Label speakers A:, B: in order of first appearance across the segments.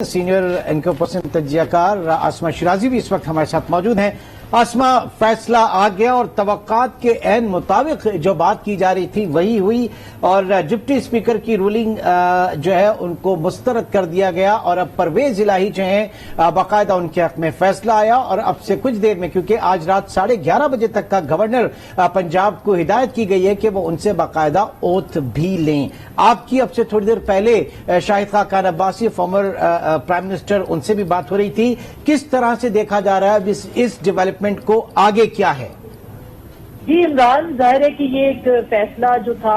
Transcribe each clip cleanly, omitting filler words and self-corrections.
A: Senior income person तजिया car आसमा शिराजी भी इस वक्त हमारे साथ मौजूद हैं। आसमा, फैसला आ गया और तवक्कात के ऐन मुताबिक जो बात की जा रही थी वही हुई और डिप्टी स्पीकर की रूलिंग जो है उनको मुस्तरद कर दिया गया और अब परवेज इलाही जो है बाकायदा उनके हक में फैसला आया और अब से कुछ देर में, क्योंकि आज रात 11:30 बजे तक का गवर्नर पंजाब को हिदायत की गई है कि वो उनसे बाकायदा ओथ भी लें। आपकी अब से थोड़ी देर पहले Shahid Khan Abbasi former prime minister, उनसे भी बात हो रही थी। किस तरह से देखा जा रहा है इस डेवलपमेंट को, आगे क्या है?
B: जी इमरान, जाहिर है कि ये एक फैसला जो था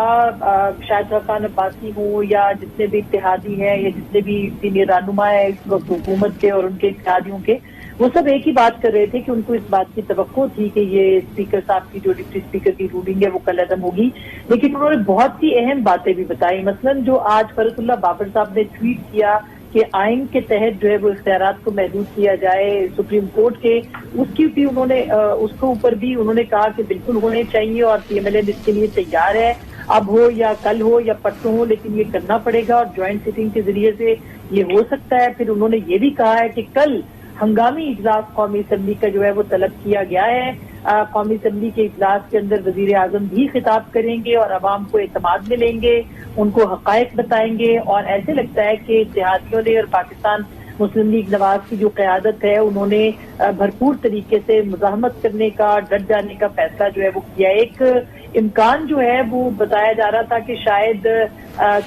B: शाहिद खान अब्बासी हो या जितने भी इत्तेहादी हैं या जितने भी सीनियर रहनुमा है इस वक्त हुकूमत के और उनके इत्तेहादियों के, वो सब एक ही बात कर रहे थे कि उनको इस बात की तवक्को थी कि ये स्पीकर साहब की जो डिप्टी स्पीकर की रूलिंग है वो कल अदम होगी। लेकिन उन्होंने बहुत सी अहम बातें भी बताई। मसलन जो आज फरतुल्लाह बाबर साहब ने ट्वीट किया कि आइन के तहत जो है वो इख्तियारात को महदूद किया जाए सुप्रीम कोर्ट के, उसकी भी उन्होंने उसके ऊपर भी उन्होंने कहा कि बिल्कुल होने चाहिए और PMLN इसके लिए तैयार है। अब हो या कल हो या परसों हो, लेकिन ये करना पड़ेगा और ज्वाइंट सिटिंग के जरिए से ये हो सकता है। फिर उन्होंने ये भी कहा है कि कल हंगामी इजलास कौमी असम्बली का जो है वो तलब किया गया है। कौमी असम्बली के इजलास के अंदर वजीर आजम भी खिताब करेंगे और अवाम को एतमाद में लेंगे, उनको हकायक बताएंगे। और ऐसे लगता है कि इत्तेहादियों ने और पाकिस्तान मुस्लिम लीग नवाज की जो क़यादत है उन्होंने भरपूर तरीके से मुज़ाहमत करने का, डट जाने का फैसला जो है वो किया। एक इम्कान जो है वो बताया जा रहा था कि शायद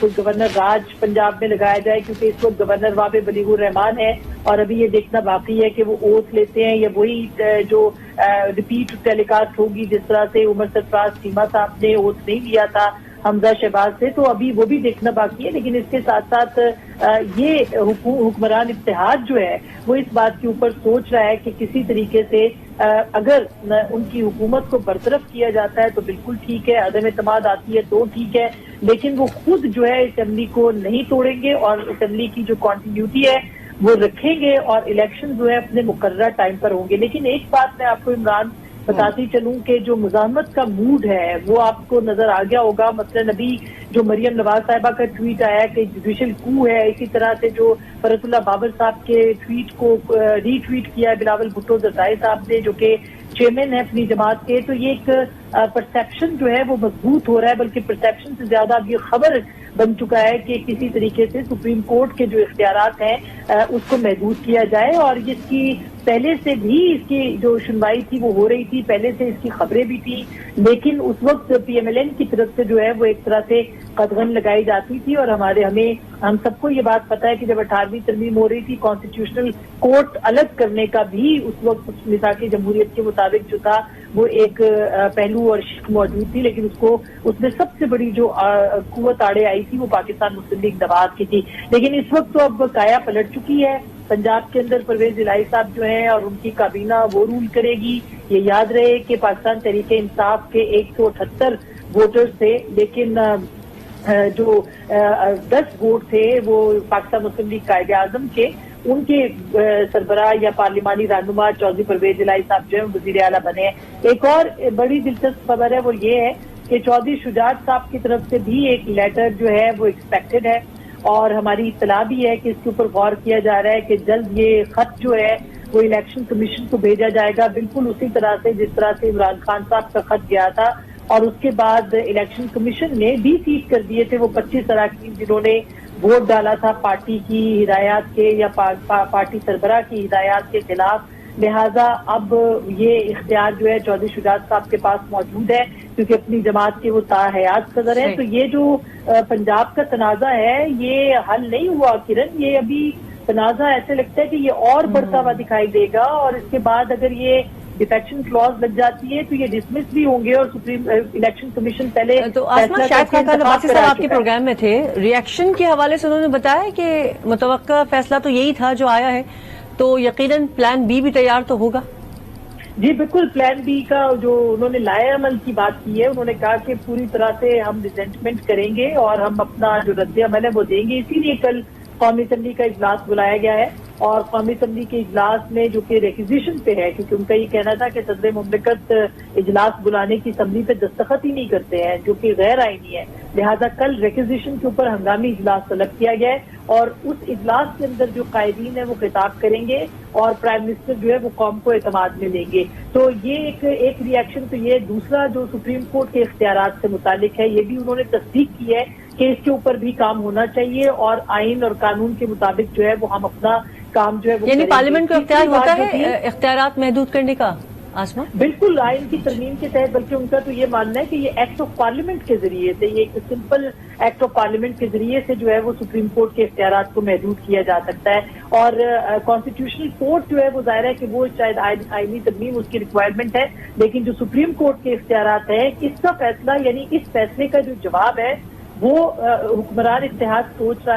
B: कोई गवर्नर राज पंजाब में लगाया जाए, क्योंकि इस वक्त गवर्नर वहां पे बलीगुर रहमान है और अभी ये देखना बाकी है कि वो ओथ लेते हैं या वही जो रिपीट टेलीकास्ट होगी जिस तरह से उमर सरफराज चीमा साहब ने ओथ नहीं लिया था हमजा शहबाज से, तो अभी वो भी देखना बाकी है। लेकिन इसके साथ साथ ये हुक्मरान इत्तेहाद जो है वो इस बात के ऊपर सोच रहा है कि किसी तरीके से अगर उनकी हुकूमत को बरतरफ किया जाता है तो बिल्कुल ठीक है, अदम एतमाद आती है तो ठीक है, लेकिन वो खुद जो है असेंबली को नहीं तोड़ेंगे और असेंबली की जो कॉन्टिन्यूटी है वो रखेंगे और इलेक्शन जो है अपने मुकर्रर टाइम पर होंगे। लेकिन एक बात मैं आपको इमरान बताती चलूं कि जो मुज़ाहमत का मूड है वो आपको नजर आ गया होगा। मसलन अभी जो मरियम नवाज साहिबा का ट्वीट आया कि जुडिशल कू है, इसी तरह से जो फरतुल्लाह बाबर साहब के ट्वीट को रीट्वीट किया है बिलावल भुट्टो जरदारी साहब ने, जो कि चेयरमैन है अपनी जमात के। तो ये एक परसेप्शन जो है वो मजबूत हो रहा है, बल्कि परसेप्शन से ज्यादा अब ये खबर बन चुका है कि किसी तरीके से सुप्रीम कोर्ट के जो इख्तियारात हैं उसको महदूद किया जाए। और जिसकी पहले से भी इसकी जो सुनवाई थी वो हो रही थी, पहले से इसकी खबरें भी थी, लेकिन उस वक्त PMLN की तरफ से जो है वो एक तरह से कदगन लगाई जाती थी। और हम सबको ये बात पता है कि जब 18वीं तरमीम हो रही थी, कॉन्स्टिट्यूशनल कोर्ट अलग करने का भी उस वक्त मिसाक़ जमहूरियत के मुताबिक जो था वो एक पहलू और शिक मौजूद थी, लेकिन उसमें सबसे बड़ी जो कुव्वत आड़े आई थी वो पाकिस्तान मुस्लिम लीग नवाज की थी। लेकिन इस वक्त तो अब काया पलट चुकी है पंजाब के अंदर। परवेज इलाही साहब जो हैं और उनकी काबीना वो रूल करेगी। ये याद रहे कि पाकिस्तान तहरीके इंसाफ के 178 वोटर्स थे, लेकिन जो 10 वोट थे वो पाकिस्तान मुस्लिम लीग कायदे आजम के, उनके सरबराह या पार्लिमानी रहनुमा चौधरी परवेज इलाही साहब जो है वजीर आला बने। एक और बड़ी दिलचस्प खबर है वो ये है कि चौधरी शुजात साहब की तरफ से भी एक लेटर जो है वो एक्सपेक्टेड है और हमारी इत्तला भी है कि इसके ऊपर गौर किया जा रहा है कि जल्द ये खत जो है वो इलेक्शन कमीशन को भेजा जाएगा, बिल्कुल उसी तरह से जिस तरह से इमरान खान साहब का खत गया था। और उसके बाद इलेक्शन कमीशन ने भी सीज कर दिए थे वो 25 अरकान जिन्होंने वोट डाला था पार्टी की हिदायत के या पार्टी सरबराह की हिदायत के खिलाफ। लिहाजा अब ये इख्तियार जो है चौधरी शुजात साहब के पास मौजूद है, क्योंकि अपनी जमात के वो ताहयात सदर है। तो ये जो पंजाब का तनाजा है ये हल नहीं हुआ किरण, ये अभी तनाजा ऐसे लगता है कि ये और बढ़ता हुआ दिखाई देगा और इसके बाद अगर ये डिफेक्शन क्लॉज लग जाती है तो ये डिसमिस भी होंगे और सुप्रीम इलेक्शन कमीशन पहले।
C: तो आसमा, शाहिद खान अब्बासी साहब आपके प्रोग्राम में थे, रिएक्शन के हवाले से उन्होंने बताया कि मुतवक्का फैसला तो यही था जो आया है, तो यकीनन प्लान बी भी तैयार तो होगा।
B: जी बिल्कुल, प्लान बी का जो उन्होंने लाए अमल की बात की है, उन्होंने कहा कि पूरी तरह से हम रिजेंटमेंट करेंगे और हम अपना जो रद्द अमल है वो देंगे। इसीलिए कल कौमी असम्बली का इजलास बुलाया गया है। اور قومی اسمبلی کے اجلاس میں جو کہ ریکوزیشن پہ ہے، کیونکہ ان کا یہ کہنا تھا کہ صدر مملکت اجلاس بلانے کی اسمبلی پہ دستخط ہی نہیں کرتے ہیں، جو کہ غیر آئینی ہے، لہذا کل ریکوزیشن کے اوپر ہنگامی اجلاس طلب کیا گیا ہے اور اس اجلاس کے اندر جو قائدین ہیں وہ خطاب کریں گے اور پرائم منسٹر جو ہے وہ قوم کو اعتماد میں لیں گے۔ تو یہ ایک ریئیکشن تو یہ، دوسرا جو سپریم کورٹ کے اختیارات سے متعلق ہے، یہ بھی انہوں نے تصدیق کی ہے کہ اس کے اوپر بھی کام ہونا چاہیے اور آئین اور قانون کے مطابق جو ہے وہ ہم اپنا کام جو ہے وہ
C: یعنی پارلیمنٹ کو اختیار ہوتا ہے
B: ہے
C: اختیارات محدود کرنے کا آسما؟
B: بالکل آئین کی ترمیم کے تحت، بلکہ ان کا تو یہ ماننا ہے کہ یہ ایکٹ آف پارلیمنٹ کے ذریعے سے، یہ ایک سمپل ایکٹ آف پارلیمنٹ کے ذریعے سے جو ہے وہ سپریم کورٹ کے اختیارات کو محدود کیا جا سکتا ہے اور کانسٹیٹیوشنل کورٹ جو ہے وہ ظاہر ہے کہ وہ شاید آئینی ترمیم اس کی ریکوائرمنٹ ہے، لیکن جو سپریم کورٹ کے اختیارات ہیں اس کا فیصلہ، یعنی اس فیصلے کا جو جواب ہے وہ حکمران اتحاد سوچ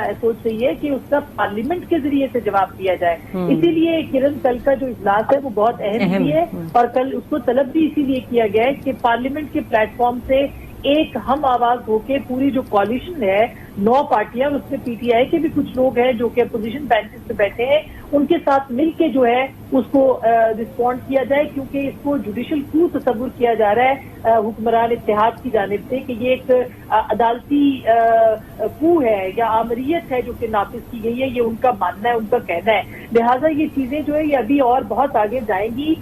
B: رہی ہے کہ اس کا پارلیمنٹ کے ذریعے سے جواب دیا جائے۔ اسی لیے کرن کل کا جو اجلاس ہے وہ بہت اہم بھی ہے اور کل اس کو طلب بھی اسی لیے کیا گیا ہے کہ پارلیمنٹ کے پلیٹ فارم سے ایک ہم آواز ہو کے پوری جو کوalition ہے 9 پارٹیاں، اس میں پی ٹی آئی کے بھی کچھ لوگ ہیں جو کہ اپوزیشن بینچز پہ بیٹھے ہیں، ان کے ساتھ مل کے جو ہے اس کو رسپونڈ کیا جائے، کیونکہ اس کو جوڈیشل کو تصور کیا جا رہا ہے حکمران اتحاد کی جانب سے کہ یہ ایک عدالتی کو ہے یا آمریت ہے جو کہ نافذ کی گئی ہے، یہ ان کا ماننا ہے، ان کا کہنا ہے، لہٰذا یہ چیزیں جو ہے یہ ابھی اور بہت آگے جائیں گی